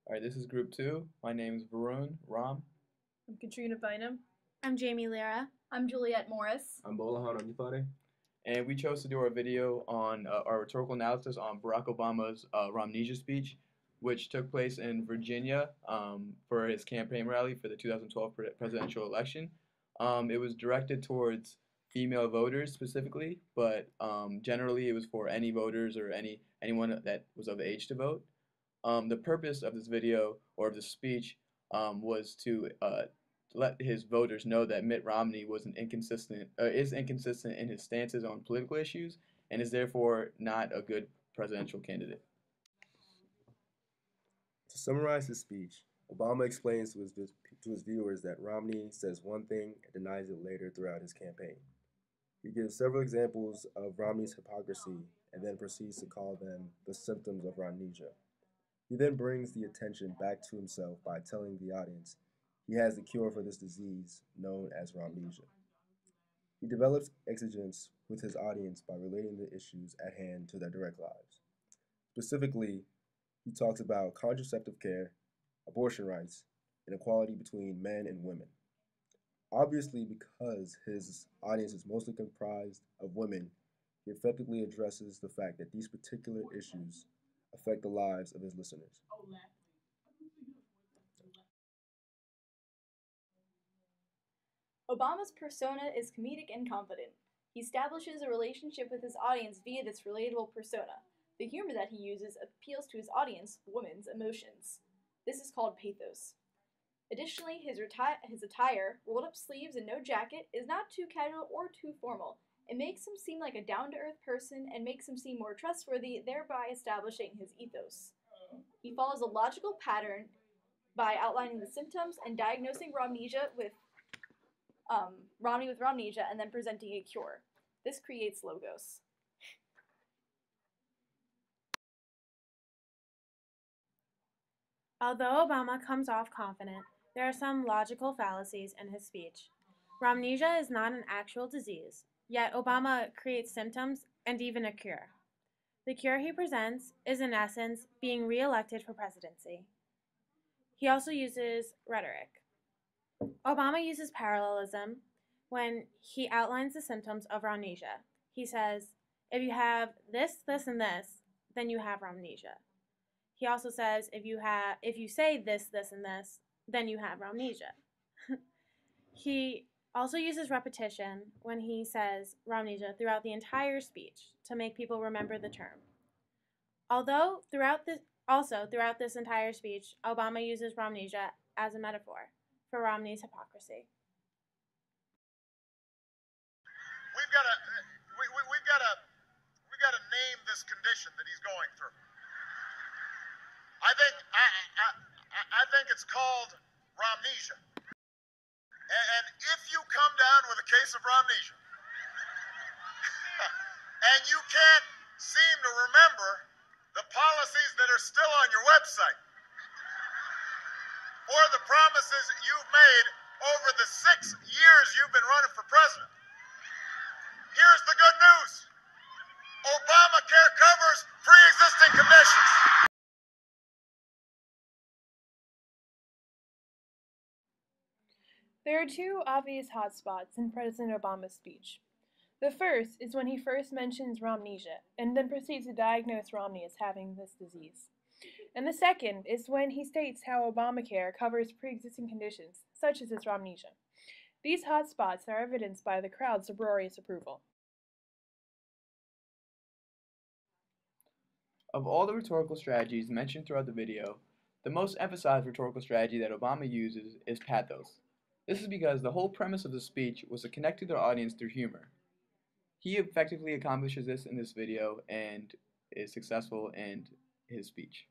All right, this is group two. My name is Varun Ram. I'm Katrina Bynum. I'm Jamie Lira. I'm Juliet Morris. I'm Bolahan Onifade. And we chose to do our video on our rhetorical analysis on Barack Obama's Ramnesia speech, which took place in Virginia for his campaign rally for the 2012 presidential election. It was directed towards female voters specifically, but generally it was for any voters or anyone that was of age to vote. The purpose of this video or of the speech was to let his voters know that Mitt Romney is inconsistent in his stances on political issues and is therefore not a good presidential candidate. To summarize his speech, Obama explains to his viewers that Romney says one thing and denies it later throughout his campaign. He gives several examples of Romney's hypocrisy and then proceeds to call them the symptoms of Ramnesia. He then brings the attention back to himself by telling the audience he has the cure for this disease known as Ramnesia. He develops exigence with his audience by relating the issues at hand to their direct lives. Specifically, he talks about contraceptive care, abortion rights, and equality between men and women. Obviously, because his audience is mostly comprised of women, he effectively addresses the fact that these particular issues affect the lives of his listeners. Obama's persona is comedic and confident. He establishes a relationship with his audience via this relatable persona. The humor that he uses appeals to his audience, women's emotions. This is called pathos. Additionally, his attire, rolled up sleeves and no jacket, is not too casual or too formal. It makes him seem like a down-to-earth person and makes him seem more trustworthy, thereby establishing his ethos. He follows a logical pattern by outlining the symptoms and diagnosing Ramnesia with Romney with Ramnesia and then presenting a cure. This creates logos. Although Obama comes off confident, there are some logical fallacies in his speech. Ramnesia is not an actual disease, yet Obama creates symptoms and even a cure. The cure he presents is, in essence, being re-elected for presidency. He also uses rhetoric. Obama uses parallelism when he outlines the symptoms of Ramnesia. He says, if you have this, this, and this, then you have Ramnesia. He also says, if you say this, this, and this, then you have Ramnesia. He also uses repetition when he says Ramnesia throughout the entire speech to make people remember the term. Although throughout this entire speech, Obama uses Ramnesia as a metaphor for Romney's hypocrisy. We've got to name this condition that he's going through. I think it's called Ramnesia. And if you come down with a case of Ramnesia and you can't seem to remember the policies that are still on your website or the promises you've made over the 6 years you've been running for president, here's the good news. Obamacare covers pre-existing conditions. There are two obvious hotspots in President Obama's speech. The first is when he first mentions Ramnesia and then proceeds to diagnose Romney as having this disease. And the second is when he states how Obamacare covers pre-existing conditions, such as his Ramnesia. These hotspots are evidenced by the crowd's uproarious approval. Of all the rhetorical strategies mentioned throughout the video, the most emphasized rhetorical strategy that Obama uses is pathos. This is because the whole premise of the speech was to connect to their audience through humor. He effectively accomplishes this in this video and is successful in his speech.